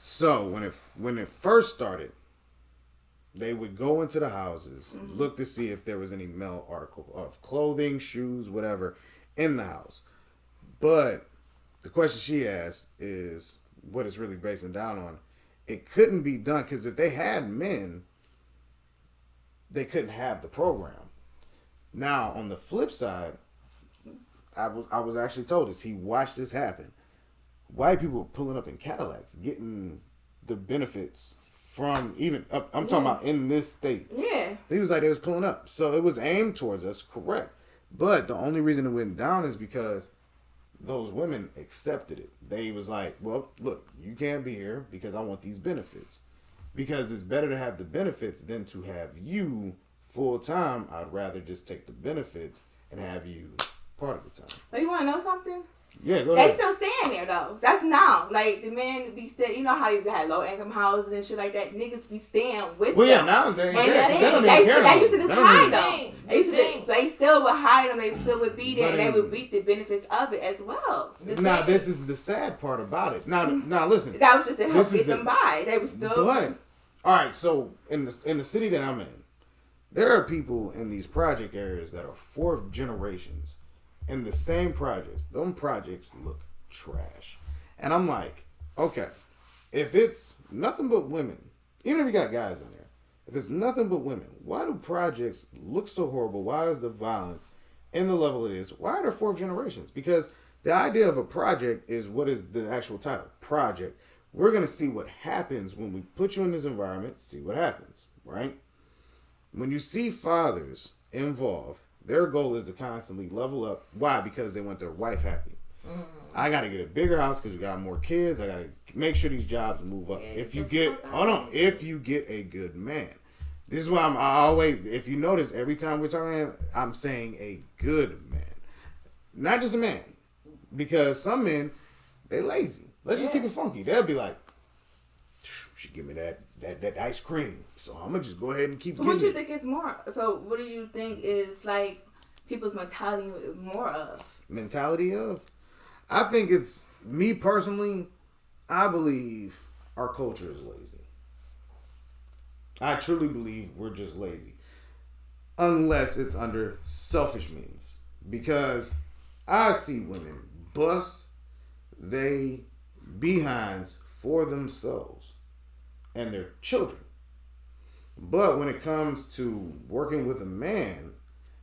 So when it first started, they would go into the houses, look to see if there was any male article of clothing, shoes, whatever, in the house. But the question she asked is what it's really basing down on. It couldn't be done because if they had men, they couldn't have the program. Now, on the flip side, I was actually told this. He watched this happen. White people were pulling up in Cadillacs, getting the benefits from even up. I'm talking about in this state. Yeah. He was like they was pulling up, so it was aimed towards us, correct? But the only reason it went down is because those women accepted it. They was like, well, look, you can't be here because I want these benefits. Because it's better to have the benefits than to have you full time. I'd rather just take the benefits and have you part of the time. But you want to know something? Yeah, go They ahead. still staying there though. That's now. Like the men be still. You know how you had low income houses and shit like that. Niggas be staying with Well, yeah, them. now they And don't the even thing, care. they used to just hide them. them. They still would hide them. They still would be there, and they would reap the benefits of it as well. Now, this is the sad part about it. Now, listen. That was just to help This is get them by. They were still. But all right, so in the city that I'm in, there are people in these project areas that are fourth generations in the same projects. Them projects look trash, and I'm like, okay, if it's nothing but women, even if you got guys in there, if it's nothing but women, why do projects look so horrible? Why is the violence in the level it is? Why are there fourth generations? Because the idea of a project is what is the actual title? Project. We're going to see what happens when we put you in this environment, see what happens, right? When you see fathers involved, their goal is to constantly level up. Why? Because they want their wife happy. I got to get a bigger house because we got more kids. I got to make sure these jobs move up. Yeah, If you get a good man. This is why I always, if you notice, every time we're talking, I'm saying a good man. Not just a man. Because some men, they lazy. Let's just keep it funky. They'll be like, she give me that ice cream, so I'm gonna just go ahead and keep. What do you it. think is more? So what do you think is like people's mentality is more of? Mentality of? I think it's me personally. I believe our culture is lazy. I truly believe we're just lazy, unless it's under selfish means. Because I see women bust they behinds for themselves and their children. But when it comes to working with a man,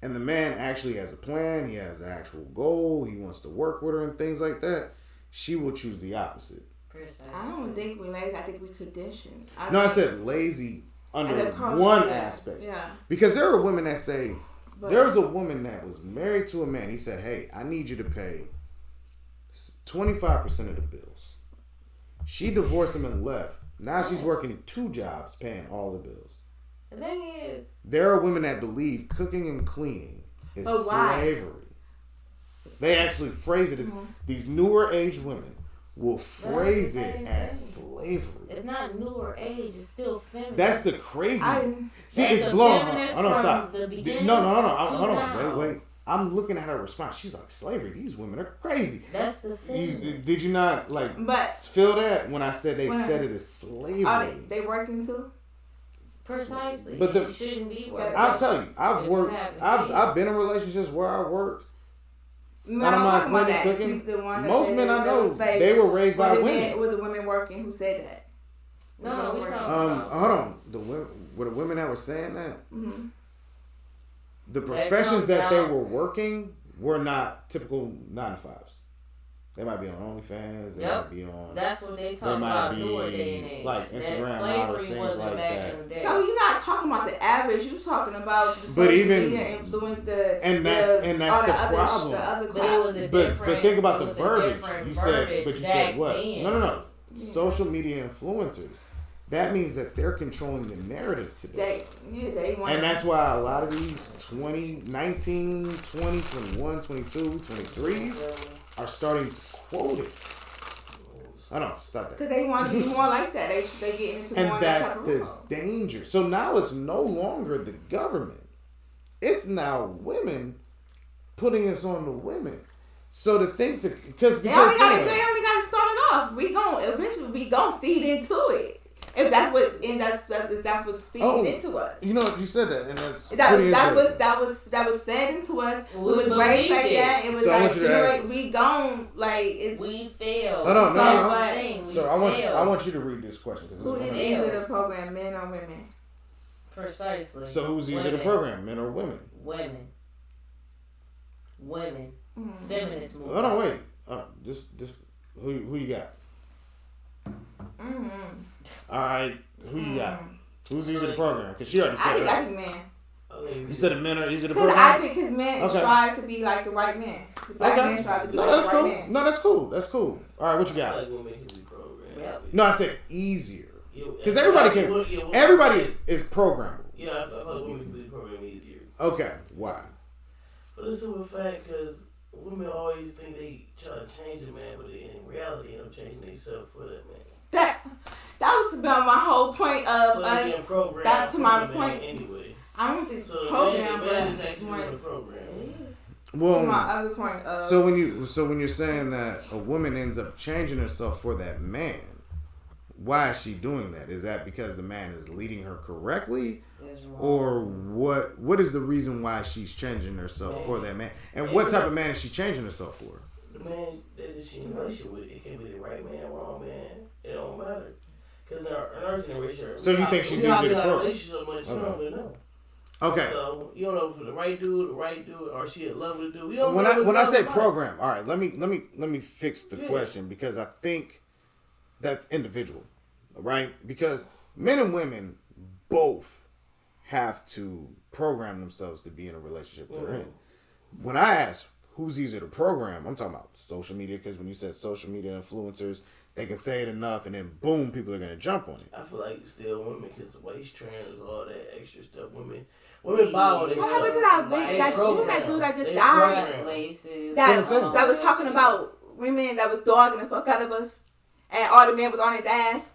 and the man actually has a plan, he has an actual goal, he wants to work with her and things like that, she will choose the opposite. Precisely. I don't think we lazy. I think we conditioned. I said lazy under culture, one yeah. aspect. Yeah. Because there are women that say, But there was a woman that was married to a man. He said, hey, I need you to pay 25% of the bills. She divorced him and left. Now she's working 2 jobs paying all the bills. The thing is, There are women that believe cooking and cleaning is But why? slavery. They actually phrase it as these newer age women will phrase the it same as thing. slavery. it's not newer age. It's still feminine. That's the crazy. See, That's it's a blowing. feminist Hold on, from stop. the beginning No. to Hold on. now. Wait. I'm looking at her response. She's like, slavery. These women are crazy. That's the thing. Did you not But- feel that when I said they said it as slavery? Are they working too? Precisely. But the- you shouldn't be working. I'll tell you, I've If worked. you haven't I've been in relationships where I worked. No, I don't I'm mind talking about cleaning, that. cooking. The one that Most said men I that know, was like- they were raised by was the women. men- Was the women working who said that? No, we're talking about. Hold on. The women, were the women that were saying that? Mm-hmm. The That professions comes that they down- were working were not typical 9 to 5s. They might be on OnlyFans. They Yep. might be on. That's what they They talk might about be newer day and age. like That Instagram models, slavery things wasn't like back that. in the day. So you're not talking about the average. You're talking about the But social even- media influence the and that's all the other, problem. The other But it was a But different. think about it the was a verbiage. different You verbiage said back what? then. No. Social media influencers. That means that they're controlling the narrative today. they want. And that's why a lot of these 19, 20, 21, 22, 23s are starting to quote it. I don't stop that. Because they want to be more like that. They get into And more that's that type the of role. danger. So now it's no longer the government. It's now women putting us on the women. So to think that because They only got to start it off. We gon' eventually we gonna feed into it. If that's what that's what's feeding into us. You know, you said that, and that's That pretty was fed into us. We was raised like that. It was so like we gon' we fail. No. So I want you to read this question because who is easier to program, men or women? Precisely. So who's easier to program, men or women? Women. Mm-hmm. Feminist movement. Hold on, wait. Just who you got? Mm-hmm. All right, who you got? Who's easier to program? Because she already said I that. think man. You said the men are easier to Because program? I think his men strive to be like the white man. The black men strive to be like the white man. No, that's cool. That's cool. All right, what you got? Like women can be programmed. Yep. No, I said easier. Because Everybody everybody is programmable. Yeah, I feel like women can be programmed easier. Okay, why? But it's a simple fact because women always think they try to change a man, but in reality, they end up changing themselves for that man. That was about my whole point of So they getting programmed that to my for the point. man anyway. I don't think So the program, man is but actually more doing the program. to Well, my other point of so when you're saying that a woman ends up changing herself for that man, why is she doing that? Is that because the man is leading her correctly? Or what is the reason why she's changing herself for that man? And what type of man is she changing herself for? The man that she in a relationship with, it can be the right man, wrong man. It don't matter. Because in our generation, So you think she's we not easier to in a program? relationship much, you don't really know. Okay. So you don't know if the right dude, or she in love with the dude. You don't When know I say about. program, all right, let me fix the question because I think that's individual, right? Because men and women both have to program themselves to be in a relationship they're in. When I ask who's easier to program, I'm talking about social media because when you said social media influencers, they can say it enough and then boom, people are gonna jump on it. I feel like still women because the waist trainers, all that extra stuff. Women buy all this what stuff. happened to that They that program. dude that just They died? program. Laces. That was talking about women that was dogging the fuck out of us, and all the men was on his ass.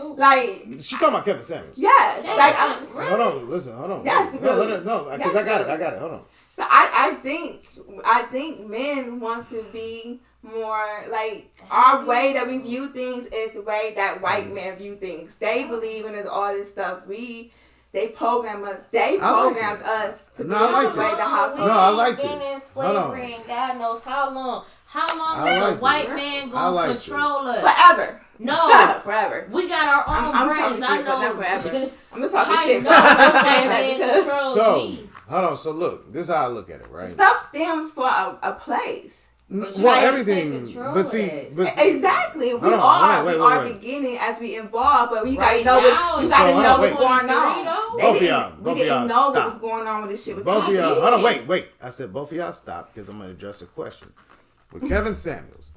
Ooh. Like, She's talking about Kevin Samuels. yes, That like wasn't I'm, really- Hold on, listen, hold on. Yes, really. No, because Yes, I got it. really. Hold on. so I think men want to be more like our way that we view things is the way that white men view things. They believe in all this stuff. They program us. They programmed us to No, be I like the way this. the household. No, I like been this. in Hold slavery on. and God knows how long. How long I is like a white this. man I gonna like control us? Forever. No. Forever. We got our own I'm brains. talking I shit, but know. not forever. I'm just talking I shit. know But I'm just white saying that man because controls So, me. hold on. So look, this is how I look at it, right? stuff stems from a place. But you Well, gotta everything, take control but of see, it. Exactly. We Hold on, are. wait, We are wait. beginning as we evolve, but you Right gotta know now, what you it's gotta so, know hold on, what's wait. going on. 23 though? They Both of didn't- y'all, we both of didn't y'all, know what stop. was going on with this shit. Both of y'all, We hold on, did. wait. I said both of y'all stop because I'm going to address a question. With Kevin Samuels,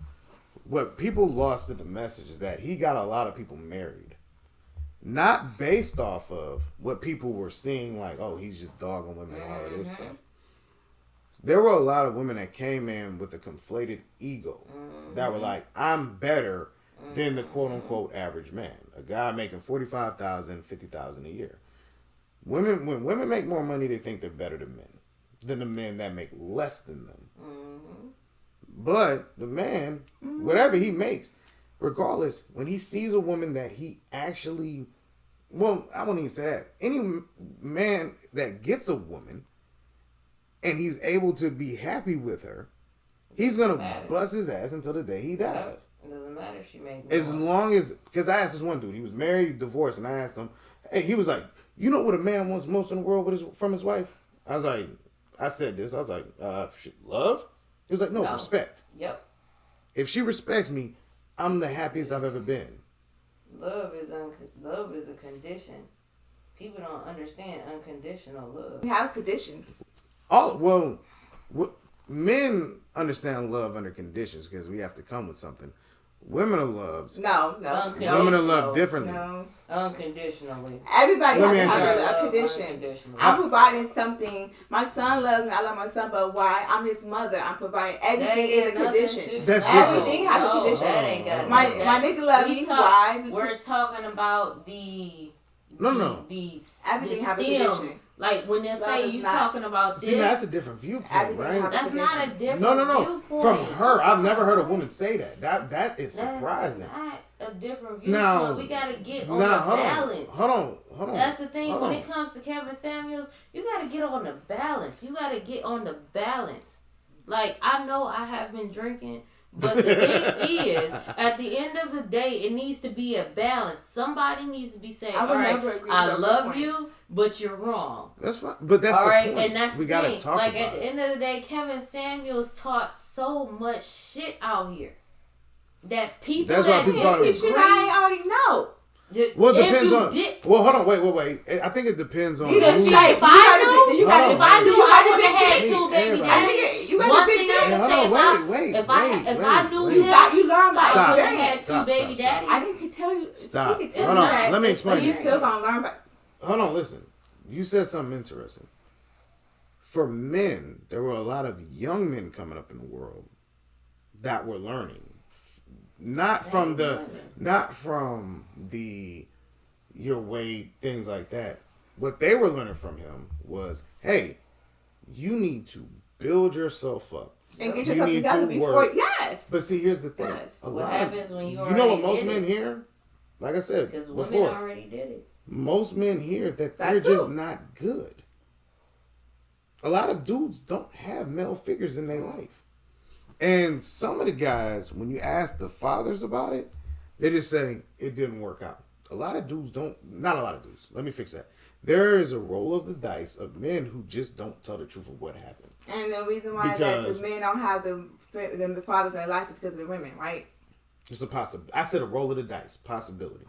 what people lost in the message is that he got a lot of people married. Not based off of what people were seeing like, oh, he's just dogging women and all of this stuff. There were a lot of women that came in with a conflated ego that were like, I'm better than the quote unquote average man. A guy making $45,000, $50,000 a year. When women make more money, they think they're better than the men that make less than them. But the man, whatever he makes, regardless, when he sees a woman that he actually, well, I won't even say that. Any man that gets a woman and he's able to be happy with her, he's going to bust his ass until the day he dies. It doesn't matter if she makes As long as, because I asked this one dude, he was married, divorced, and I asked him, hey, he was like, you know what a man wants most in the world from his wife? I was like, love? He was like, no, respect. Yep. If she respects me, I'm the happiest I've ever been. Love is a condition. People don't understand unconditional love. We have conditions. Men understand love under conditions because we have to come with something. Women are loved. No. Women are loved differently. No. Unconditionally. Everybody Let me has to ask have you. a condition. Unconditionally. I'm providing something. My son loves me. I love my son, but why? I'm his mother. I'm providing everything is a condition. That's everything has a No, condition. that ain't got My that. nigga loves me. Why? We're talking about the Everything have a stem. condition. Like when they Love say is you not- talking about this, See, that's a different viewpoint, Everything right? have a that's not a condition. different No. viewpoint. From her, I've never heard a woman say that. That is That's surprising. not- a different Now- viewpoint. We gotta get on Nah, the balance. Hold on. That's the thing. Hold When on. it comes to Kevin Samuels, you gotta get on the balance. You gotta get on the balance. Like, I know I have been drinking, but the thing is, at the end of the day, it needs to be a balance. Somebody needs to be saying, I all would right, never agree I with love points. you, but you're wrong. That's fine, but that's All the right, point. and that's we the gotta thing. talk Like, about at the it. end of the day, Kevin Samuels taught so much shit out here that people That's why that people Yeah, thought it see was shit I already know. Well, it if depends you on. did- Well, hold on, wait. I think it depends on. You who- just say, if I knew, you gotta, Hold if on, I knew you I gotta would be have had big. two baby Everybody. I daddies. think you got One a big thing I dick. can Hold say, on, if wait. I knew Wait. him, You learn by Stop. I would have had experience. two baby daddies. I didn't tell you. Stop. He could tell Hold you on. that. Let me It's explain. So you this. still gonna learn by. Hold on, listen. You said something interesting. For men, there were a lot of young men coming up in the world that were learning, not from the your weight, things like that. What they were learning from him was, hey, you need to build yourself up And get You yourself need together to before. work. Yes. But see, here's the thing. Yes. A What lot happens of, when you you know what already most did men it? hear? Like I said Because women before, already did it. most men hear that That they're too. just not good. A lot of dudes don't have male figures in their life. And some of the guys, when you ask the fathers about it, they just say it didn't work out. A lot of dudes don't, not a lot of dudes, let me fix that. There is a roll of the dice of men who just don't tell the truth of what happened. And the reason why that Because- the men don't have the fathers in their life is because of the women, right? It's a possibility. I said a roll of the dice, possibility.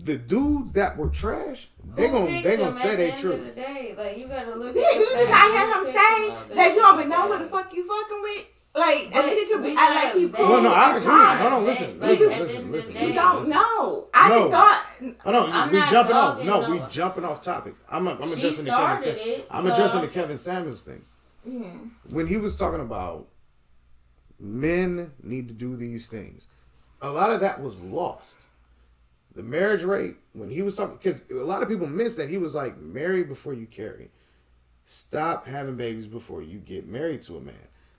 The dudes that were trash, they Who gonna picked they gonna them say at they the end true. of the day? Like, you gotta look Yeah, at you the just fact not hear him who say picked them. that you don't even know what the fuck you fucking with. Like, But and nigga could we be act like he gotta cool. No, no, I and agree. tired. Hold on, listen, Like, listen, at the listen, end of listen. the You day- don't know. I No. just thought. Oh no, I'm we not jumping off. dogging No, we no- jumping off topic. I'm She addressing the started Kevin. it, I'm so- addressing the Kevin Samuels thing. Yeah. When he was talking about men need to do these things, a lot of that was lost. The marriage rate, when he was talking, because a lot of people miss that he was like, marry before you carry. Stop having babies before you get married to a man.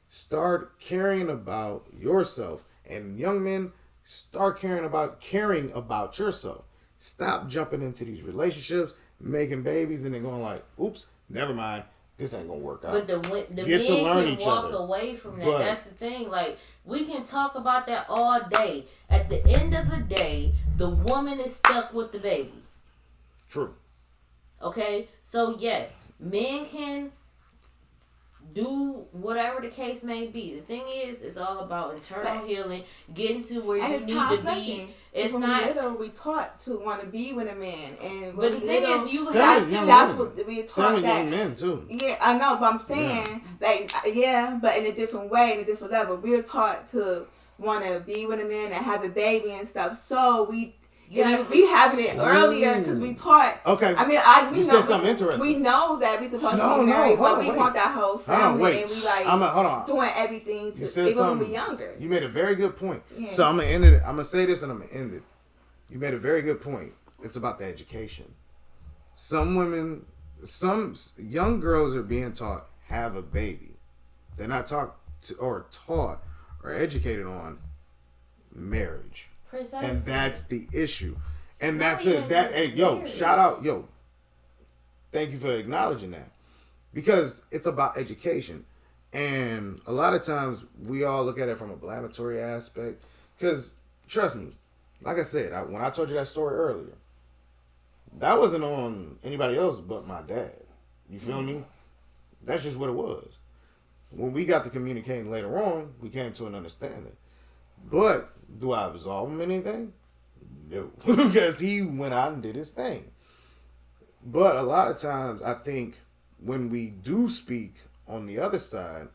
Start caring about yourself. And young men, start caring about yourself. Stop jumping into these relationships, making babies, and then going like, oops, never mind. This ain't gonna work out. But the Get to men learn can each walk other. away from that. But- That's the thing. Like, we can talk about that all day. At the end of the day, the woman is stuck with the baby. True. Okay? So, yes, men can do whatever the case may be. The thing is, it's all about internal healing, getting to where And you it's need to conflicting. be. It's From not. little, we taught to want to be with a man, and But when the thing little, is, you Same have with young that's women. what we Same taught with young that. men too. Yeah, I know, but I'm saying but in a different way, in a different level. We're taught to want to be with a man and have a baby and stuff. So we having it earlier because we taught. Okay. I mean, we You know said something interesting. We know that we supposed No, to be no, married, hold but on, we wait. want that whole Hold on, family, wait. and we like Hold on. doing everything to You said even when something. we younger. You made a very good point. Yeah. So I'm gonna end it. I'm gonna say this and I'm gonna end it. You made a very good point. It's about the education. Some women, some young girls are being taught have a baby. They're not taught or educated on marriage, Precisely. and that's the issue. And Not that's even it. That just hey, yo, marriage. shout out, yo. Thank you for acknowledging that, because it's about education. And a lot of times we all look at it from a blamatory aspect. Because trust me, like I said, when I told you that story earlier, that wasn't on anybody else but my dad. You feel me? That's just what it was. When we got to communicating later on, we came to an understanding. But do I absolve him anything? No, because he went out and did his thing. But a lot of times, I think when we do speak on the other side,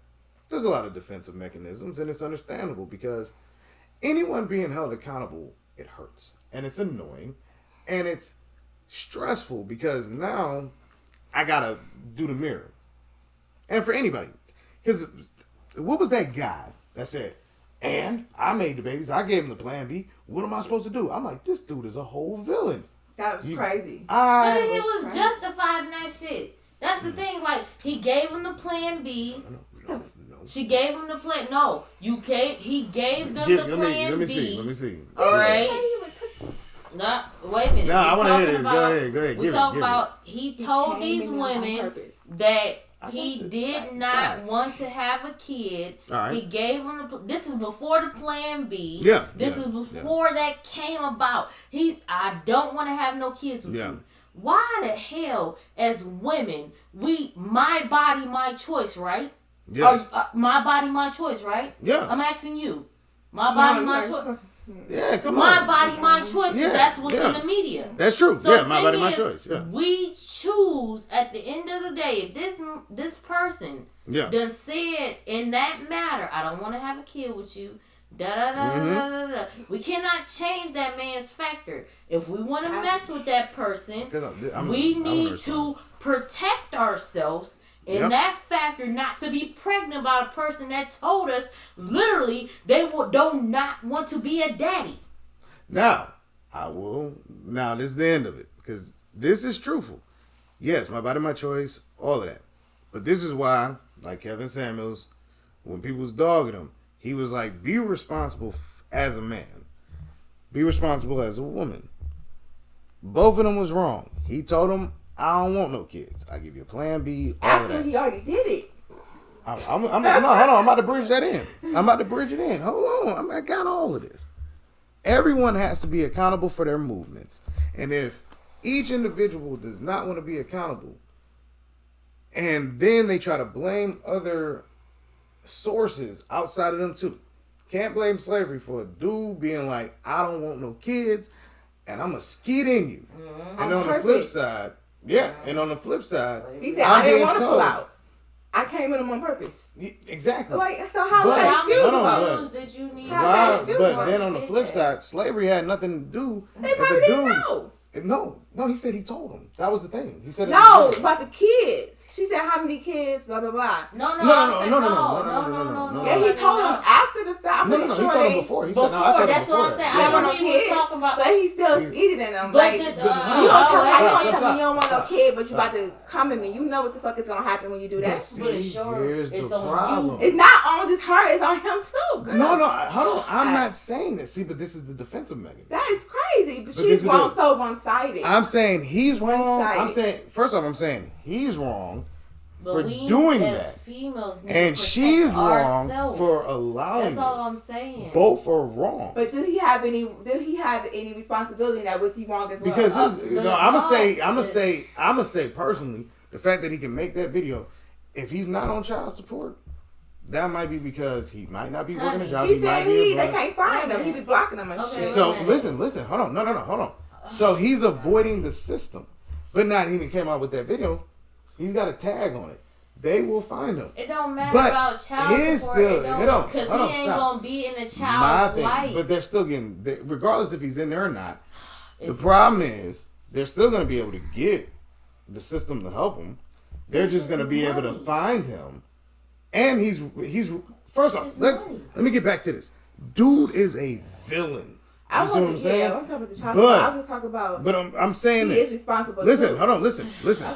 there's a lot of defensive mechanisms, and it's understandable because anyone being held accountable, it hurts, and it's annoying, and it's stressful because now I gotta do the mirror. And for anybody, because what was that guy that said, and I made the babies, I gave him the plan B, what am I supposed to do? I'm like, this dude is a whole villain. That was crazy. But then he was Right. justified in that shit. That's the thing. Like, he gave him the plan B. No. She gave him the plan. No, he gave them the plan let me B. Let me see. All right. No, wait a minute. No, I want to hear this. About, Go ahead. We talk about he told these women that he did not want to have a kid. Right. He gave them this is before the plan B. Yeah. This is before that came about. I don't want to have no kids with you. Why the hell, as women, my body, my choice, right? Yeah. My body, my choice, right? Yeah. I'm asking you. My body, my choice. Yeah, come my on. body, my choice. Yeah, That's what's in the media. That's true. So yeah, my body, my choice. Yeah. We choose at the end of the day. If this person done said in that matter, I don't want to have a kid with you. We cannot change that man's factor. If we want to mess with that person, we need to protect ourselves. In that factor, not to be pregnant by a person that told us literally they do not want to be a daddy. Now, this is the end of it. Because this is truthful. Yes, my body, my choice, all of that. But this is why, like Kevin Samuels, when people was dogging him, he was like, be responsible as a man. Be responsible as a woman. Both of them was wrong. He told them, I don't want no kids. I give you a plan B, all After of that. he already did it. No, hold on. I'm about to bridge that in. I'm about to bridge it in. Hold on. I got all of this. Everyone has to be accountable for their movements. And if each individual does not want to be accountable, and then they try to blame other sources outside of them too. Can't blame slavery for a dude being like, I don't want no kids, and I'm going to skid in you. Mm-hmm. And on the flip side, he said, I didn't want to pull out. I came with him on purpose. Exactly. Like, so how was that excusable? Did you need? But then on the flip side, slavery had nothing to do. They probably didn't know. No, he said he told him. That was the thing. He said no about the kids. She said how many kids, blah blah blah. No. Yeah, he told him after the fact. No, he told him before. He said, no, I told him before. That's what I'm saying. I don't want no kids, but he still skeeted in them. Like, you don't want no kid, but you about to come at me. You know what the fuck is gonna happen when you do that. Here's the problem. It's not on just her, it's on him too. Girl. No, hold on. I'm not saying that. See, but this is the defensive mechanism. That is crazy. But she's wrong, so one-sided. I'm saying he's wrong. I'm saying he's wrong for doing that. Females and she's wrong for allowing That's all I'm saying. Both are wrong. But did he have any responsibility in that? Was he wrong as well? Because I'm gonna say personally, the fact that he can make that video, if he's not on child support, that might be because he might not be working a job. He said they can't find him. He be blocking them and shit. So listen, hold on. No, hold on. So he's avoiding the system, but not even came out with that video. He's got a tag on it. They will find him. It don't matter about child support. Because he ain't gonna be in a child's life. But they're still getting, regardless if he's in there or not. The problem is they're still gonna be able to get the system to help him. They're just gonna be able to find him. And he's first off, let me get back to this. Dude is a villain. You see what I'm saying? Yeah, I'm talking about the child support. I was just talking about. But I'm saying he is responsible. Listen, hold on, listen.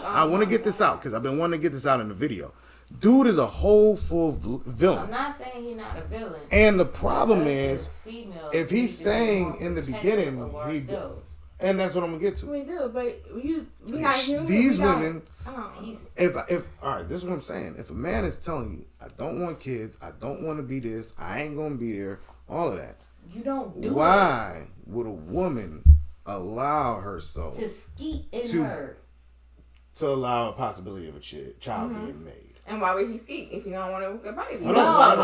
I want to get this out because I've been wanting to get this out in the video. Dude is a whole full villain. I'm not saying he's not a villain. And the problem is, if he's saying in the beginning, and that's what I'm gonna get to. We do, but these women. If all right, this is what I'm saying. If a man is telling you, I don't want kids, I don't want to be this, I ain't gonna be there, all of that. You don't do Why would a woman allow herself to skeet in her? To allow a possibility of a child being made. And why would he skeet if you don't want to get baby? No. I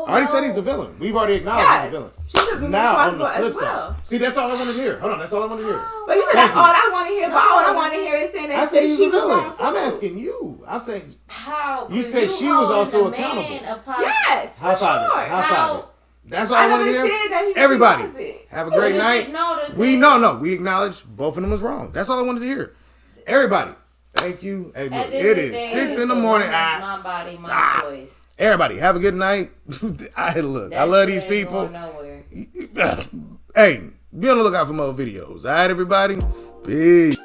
already said he's a villain. We've already acknowledged he's a villain. She should be now on the flip well. side. See, that's all I want to hear. Hold on, that's all I want to hear. But you said that's all I want to hear. But all I want to hear is saying that I said he's a villain. wrong too. I'm asking you. I'm saying how you said she was also accountable. Yes, high five it. That's all I want to hear. Everybody, have a great night. We acknowledge both of them was wrong. That's all I wanted to hear. Everybody, thank you. Hey, look, it is 6 in the morning. My body, my choice. Everybody, have a good night. I love these people. Hey, be on the lookout for more videos. All right, everybody. Peace.